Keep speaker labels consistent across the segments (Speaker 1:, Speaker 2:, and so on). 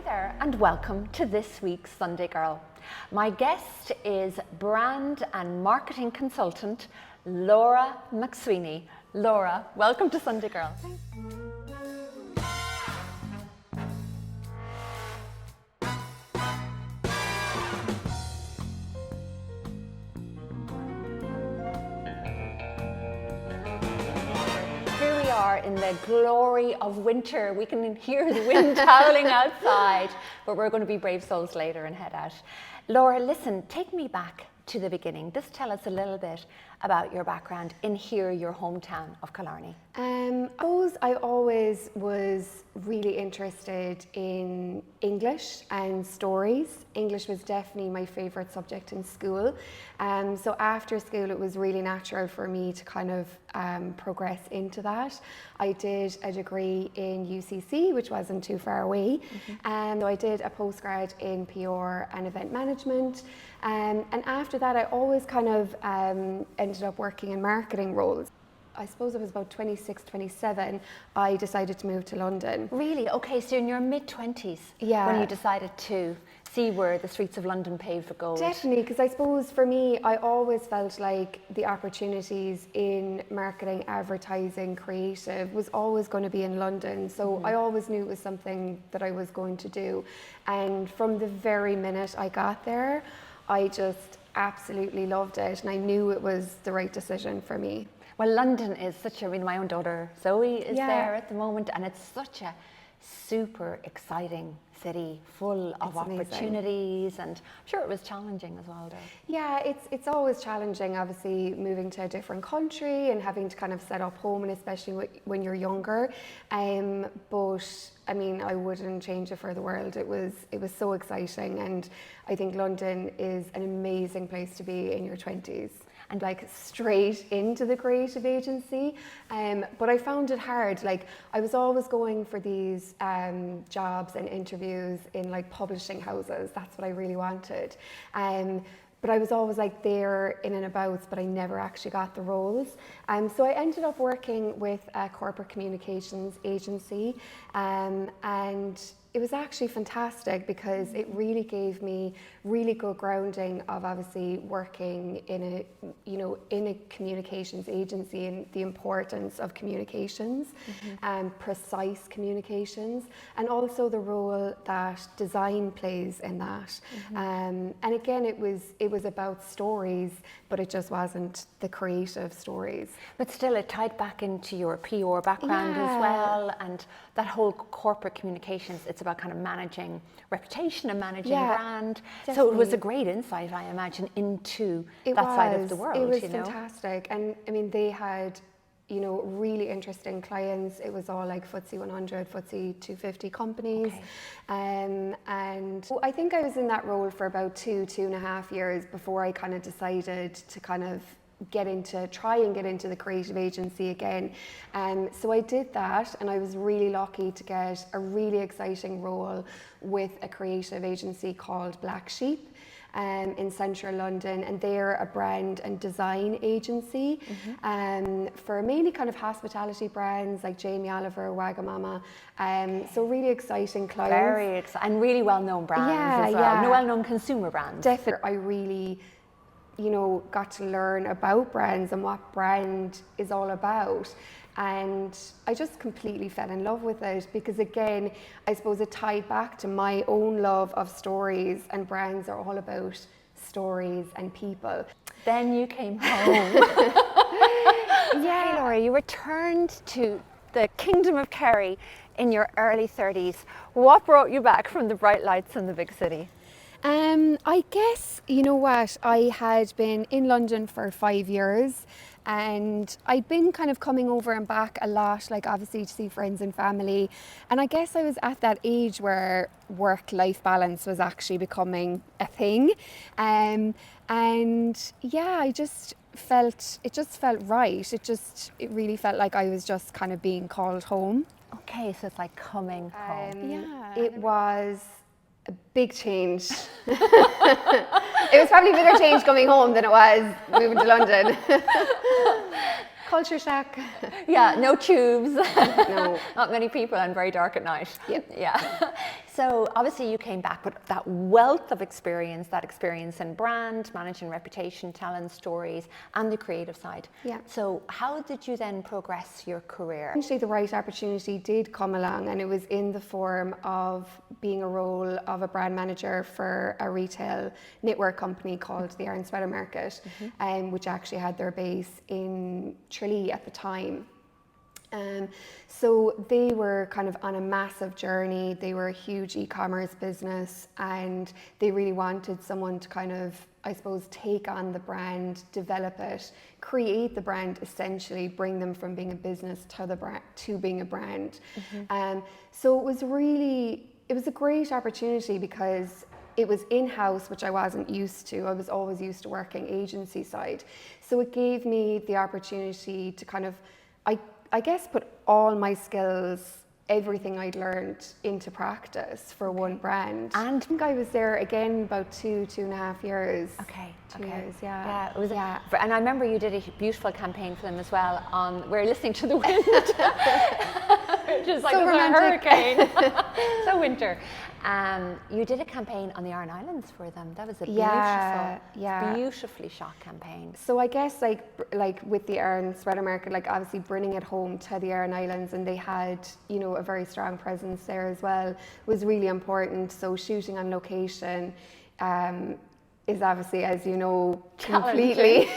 Speaker 1: there, and welcome to this week's Sunday Girl. My guest is brand and marketing consultant Orla MacSweeny. Orla, welcome to Sunday Girl. In the glory of winter. We can hear the wind howling outside, but we're going to be brave souls later and head out. Orla, listen, take me back to the beginning. Just tell us a little bit about your background in here, your hometown of Killarney.
Speaker 2: I always was really interested in English and stories. English was definitely my favourite subject in school. So after school, it was really natural for me to kind of progress into that. I did a degree in UCC, which wasn't too far away. So I did a postgrad in PR and event management. And after that, I always kind of ended up working in marketing roles. I suppose it was about 26, 27, I decided to move to London.
Speaker 1: Really? Okay, so in your mid-20s
Speaker 2: when
Speaker 1: you decided to see where the streets of London paved with gold.
Speaker 2: Definitely, because I suppose for me, I always felt like the opportunities in marketing, advertising, creative was always going to be in London. So I always knew it was something that I was going to do. And from the very minute I got there, I just absolutely loved it. And I knew it was the right decision for me.
Speaker 1: Well, London is such a, my own daughter Zoe is there at the moment, and it's such a super exciting city full of opportunities, and I'm sure it was challenging as well, though.
Speaker 2: Yeah, it's always challenging, obviously, moving to a different country and having to kind of set up home, and especially when you're younger. But I mean, I wouldn't change it for the world. It was so exciting, and I think London is an amazing place to be in your 20s. And like straight into the creative agency. But I found it hard. Like I was always going for these jobs and interviews in like publishing houses. That's what I really wanted. But I was always like there in and about, but I never actually got the roles. So I ended up working with a corporate communications agency, and it was actually fantastic because it really gave me really good grounding of obviously working in a communications agency and the importance of communications and precise communications, and also the role that design plays in that. And again, it was about stories, but it just wasn't the creative stories.
Speaker 1: But still, it tied back into your PR background as well, and that whole corporate communications. It's about kind of managing reputation and managing brand.
Speaker 2: Definitely.
Speaker 1: So it was a great insight, I imagine, into that side of the world.
Speaker 2: It was fantastic. And I mean, they had, really interesting clients. It was all like FTSE 100, FTSE 250 companies. And I think I was in that role for about 2.5 years before I kind of decided to kind of try and get into the creative agency again. So I did that, and I was really lucky to get a really exciting role with a creative agency called Black Sheep in central London, and they're a brand and design agency for mainly kind of hospitality brands like Jamie Oliver, Wagamama. So really exciting clients.
Speaker 1: Very exciting, and really well-known brands as well. Well-known consumer brands.
Speaker 2: Definitely. I really got to learn about brands and what brand is all about. And I just completely fell in love with it because, again, I suppose it tied back to my own love of stories, and brands are all about stories and people.
Speaker 1: Then you came home. Hey, Orla, you returned to the Kingdom of Kerry in your early 30s. What brought you back from the bright lights in the big city?
Speaker 2: I guess, you know what, I had been in London for 5 years, and I'd been kind of coming over and back a lot, like obviously to see friends and family. And I guess I was at that age where work-life balance was actually becoming a thing. And yeah, it just felt right. It really felt like I was just kind of being called home.
Speaker 1: Okay, so it's like coming home.
Speaker 2: It was a big change. It was probably a bigger change coming home than it was moving to London. Culture shock.
Speaker 1: Yeah, no tubes.
Speaker 2: No.
Speaker 1: Not many people, and very dark at night.
Speaker 2: Yep.
Speaker 1: Yeah. So obviously you came back with that wealth of experience, that experience in brand, managing reputation, telling stories, and the creative side.
Speaker 2: Yeah.
Speaker 1: So how did you then progress your career?
Speaker 2: Eventually the right opportunity did come along, and it was in the form of being a role of a brand manager for a retail knitwear company called the Iron Sweater Market, which actually had their base in Tralee at the time. So they were kind of on a massive journey. They were a huge e-commerce business, and they really wanted someone to kind of, I suppose, take on the brand, develop it, create the brand, essentially bring them from being a business to the brand to being a brand. So it was a great opportunity because it was in-house, which I wasn't used to. I was always used to working agency side. So it gave me the opportunity to kind of, I guess, put all my skills, everything I'd learned into practice for one brand. And I think I was there again about 2.5 years.
Speaker 1: Okay.
Speaker 2: 2 years, yeah.
Speaker 1: Yeah, it was.
Speaker 2: Yeah.
Speaker 1: And I remember you did a beautiful campaign for them as well. We're listening to the wind, which is like
Speaker 2: So
Speaker 1: a
Speaker 2: romantic.
Speaker 1: hurricane. So winter. You did a campaign on the Aran Islands for them. That was a beautifully shot campaign.
Speaker 2: So I guess like with the Aran Sweater Market, like obviously bringing it home to the Aran Islands, and they had, you know, a very strong presence there as well, was really important. So shooting on location is obviously, as you know, completely.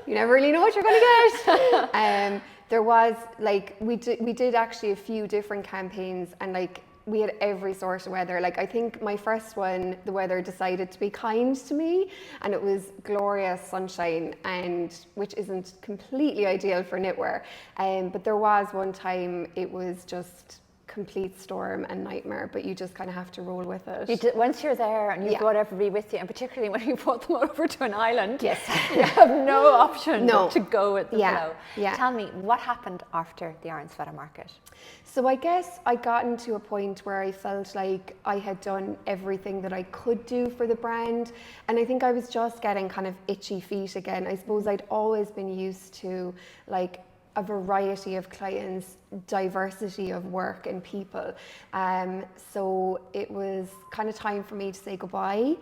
Speaker 2: You never really know what you're going to get. There was like we did actually a few different campaigns, and like we had every sort of weather. Like I think my first one, the weather decided to be kind to me, and it was glorious sunshine, and which isn't completely ideal for knitwear. But there was one time it was just complete storm and nightmare, but you just kind of have to roll with it.
Speaker 1: Once you're there and you've got everybody with you, and particularly when you brought them over to an island,
Speaker 2: Yes.
Speaker 1: you have no option but to go with the flow.
Speaker 2: Yeah.
Speaker 1: Tell me, what happened after the Aran Sweater Market?
Speaker 2: So I guess I gotten to a point where I felt like I had done everything that I could do for the brand, and I think I was just getting kind of itchy feet again. I suppose I'd always been used to like a variety of clients, diversity of work and people. So it was kind of time for me to say goodbye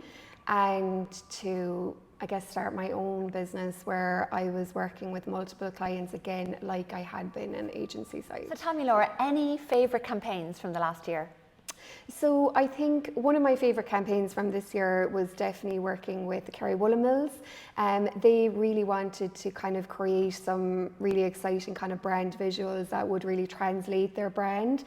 Speaker 2: and to, I guess, start my own business where I was working with multiple clients again, like I had been in agency side.
Speaker 1: So tell me, Laura, any favourite campaigns from the last year?
Speaker 2: So I think one of my favourite campaigns from this year was definitely working with the Kerry Woolen Mills. They really wanted to kind of create some really exciting kind of brand visuals that would really translate their brand.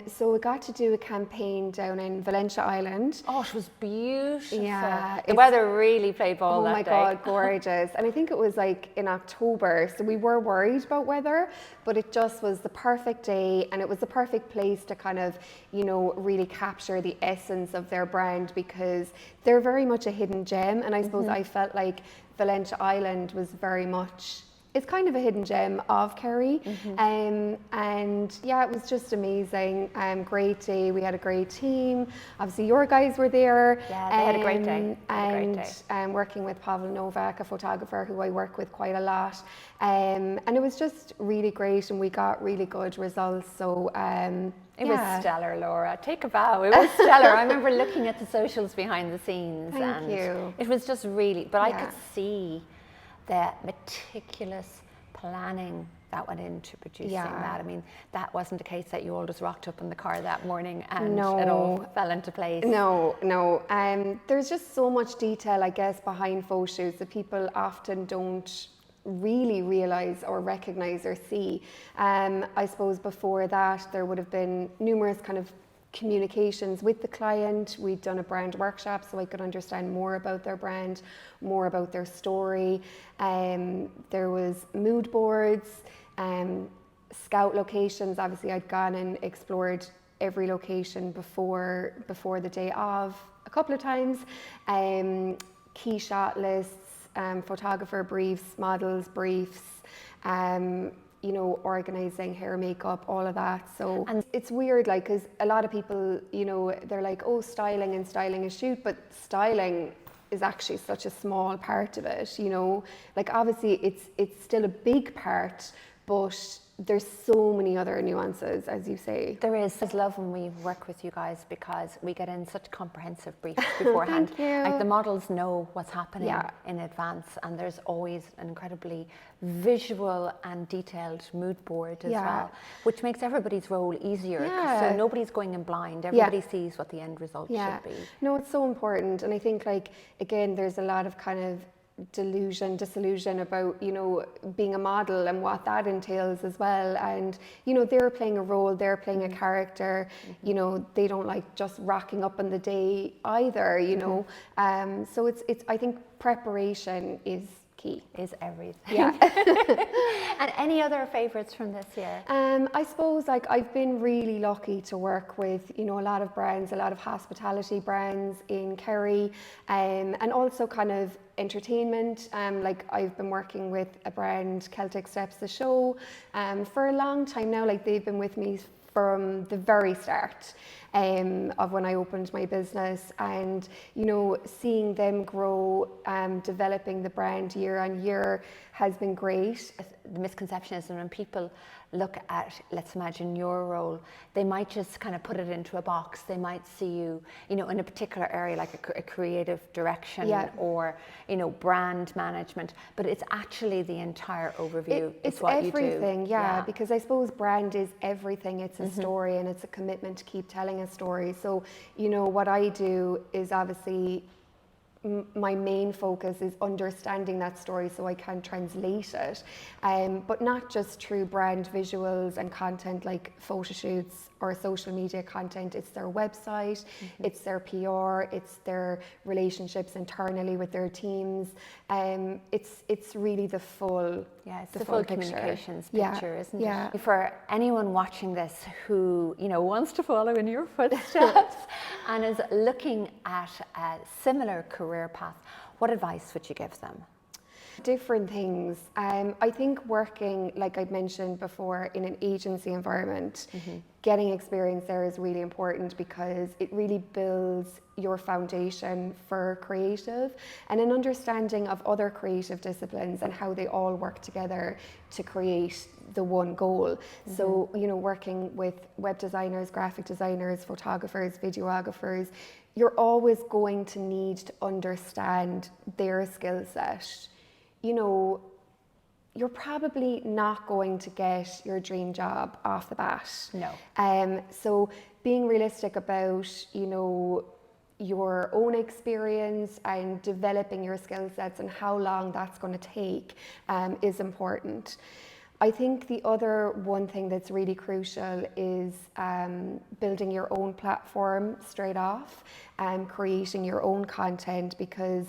Speaker 2: So we got to do a campaign down in Valentia Island.
Speaker 1: Oh, it was beautiful.
Speaker 2: Yeah,
Speaker 1: the weather really played ball that day.
Speaker 2: Oh my God, gorgeous. And I think it was like in October, so we were worried about weather, but it just was the perfect day, and it was the perfect place to kind of, you know, really capture the essence of their brand, because they're very much a hidden gem. And I suppose I felt like Valentia Island was very much, it's kind of a hidden gem of Kerry. And yeah, it was just amazing. Great day. We had a great team. Obviously your guys were there.
Speaker 1: Yeah, they had a great day.
Speaker 2: And working with Pawel Nowak, a photographer who I work with quite a lot. And it was just really great, and we got really good results. So
Speaker 1: it was stellar, Laura. Take a bow. It was stellar. I remember looking at the socials behind the scenes.
Speaker 2: Thank you.
Speaker 1: It was just really, but I could see the meticulous planning that went into producing that. I mean, that wasn't the case that you all just rocked up in the car that morning and it all fell into place.
Speaker 2: No. There's just so much detail, I guess, behind photo shoots that people often don't really realize or recognize or see. I suppose before that there would have been numerous kind of communications with the client. We'd done a brand workshop so I could understand more about their brand, more about their story. There was mood boards, scout locations. Obviously I'd gone and explored every location before the day of a couple of times. Key shot lists, photographer briefs, models briefs, you know, organizing hair, makeup, all of that. So, and it's weird, like, because a lot of people, you know, they're like, oh, styling a shoot, but styling is actually such a small part of it, you know. Like, obviously it's still a big part, but there's so many other nuances, as you say.
Speaker 1: There is. I love when we work with you guys because we get in such comprehensive briefs beforehand.
Speaker 2: Thank you.
Speaker 1: Like the models know what's happening
Speaker 2: Yeah.
Speaker 1: in advance, and there's always an incredibly visual and detailed mood board as well, which makes everybody's role easier.
Speaker 2: Yeah.
Speaker 1: So nobody's going in blind. Everybody sees what the end result should be.
Speaker 2: No, it's so important. And I think, like, again, there's a lot of kind of disillusion about, you know, being a model and what that entails as well. And, you know, they're playing a role, they're playing a character, you know, they don't like just rocking up on the day either, you know. So it's I think preparation is key.
Speaker 1: Is everything.
Speaker 2: Yeah.
Speaker 1: And any other favourites from this year?
Speaker 2: I suppose, like, I've been really lucky to work with, you know, a lot of brands, a lot of hospitality brands in Kerry, and also kind of entertainment. Like, I've been working with a brand, Celtic Steps the Show, for a long time now. Like, they've been with me from the very start of when I opened my business, and, you know, seeing them grow, developing the brand year on year has been great.
Speaker 1: The misconception is that when people look at, let's imagine your role, they might just kind of put it into a box. They might see you, you know, in a particular area, like a creative direction or, you know, brand management, but it's actually the entire overview.
Speaker 2: It's
Speaker 1: what
Speaker 2: everything,
Speaker 1: you do.
Speaker 2: yeah, because I suppose brand is everything. It's a story, and it's a commitment to keep telling a story. So, you know, what I do is obviously my main focus is understanding that story so I can translate it, but not just through brand visuals and content like photo shoots or social media content. It's their website, it's their PR, it's their relationships internally with their teams. It's really the full
Speaker 1: it's the full communications picture, isn't
Speaker 2: yeah.
Speaker 1: it? For anyone watching this who, you know, wants to follow in your footsteps and is looking at a similar career path, what advice would you give them?
Speaker 2: Different things. I think working, like I'd mentioned before, in an agency environment, getting experience there is really important because it really builds your foundation for creative and an understanding of other creative disciplines and how they all work together to create the one goal. So, you know, working with web designers, graphic designers, photographers, videographers, you're always going to need to understand their skill set. You know, you're probably not going to get your dream job off the bat.
Speaker 1: No.
Speaker 2: So being realistic about, you know, your own experience and developing your skill sets and how long that's going to take is important. I think the other one thing that's really crucial is building your own platform straight off and creating your own content because,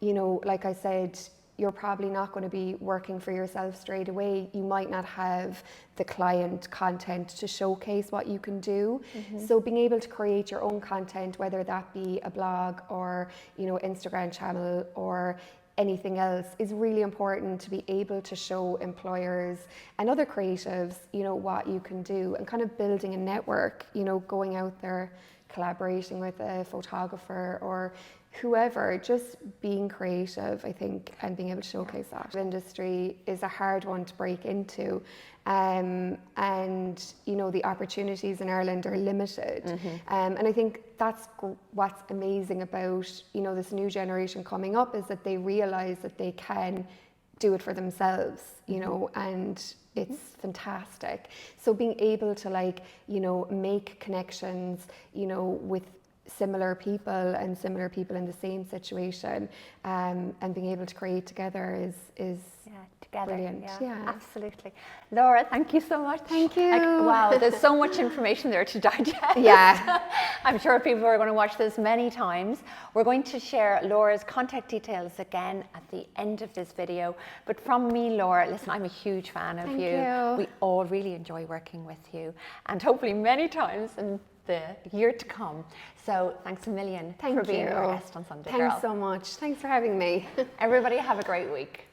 Speaker 2: you know, like I said, you're probably not going to be working for yourself straight away. You might not have the client content to showcase what you can do. So being able to create your own content, whether that be a blog or, you know, Instagram channel or anything else, is really important to be able to show employers and other creatives, you know, what you can do, and kind of building a network, you know, going out there, collaborating with a photographer or whoever, just being creative, I think, and being able to showcase that. The industry is a hard one to break into, and, you know, the opportunities in Ireland are limited. And I think that's what's amazing about, you know, this new generation coming up, is that they realise that they can do it for themselves, you know, and it's fantastic. So being able to, like, you know, make connections, you know, with similar people and similar people in the same situation, and being able to create together is
Speaker 1: together.
Speaker 2: brilliant. Yeah,
Speaker 1: absolutely. Laura, thank you so much.
Speaker 2: Thank you.
Speaker 1: Wow, there's so much information there to digest.
Speaker 2: Yeah.
Speaker 1: I'm sure people are going to watch this many times. We're going to share Laura's contact details again at the end of this video. But from me, Laura, listen, I'm a huge fan of
Speaker 2: Thank
Speaker 1: you.
Speaker 2: you.
Speaker 1: We all really enjoy working with you, and hopefully many times in the year to come. So thanks a million for being our guest on Sunday Girl.
Speaker 2: Thanks so much. Thanks for having me.
Speaker 1: Everybody have a great week.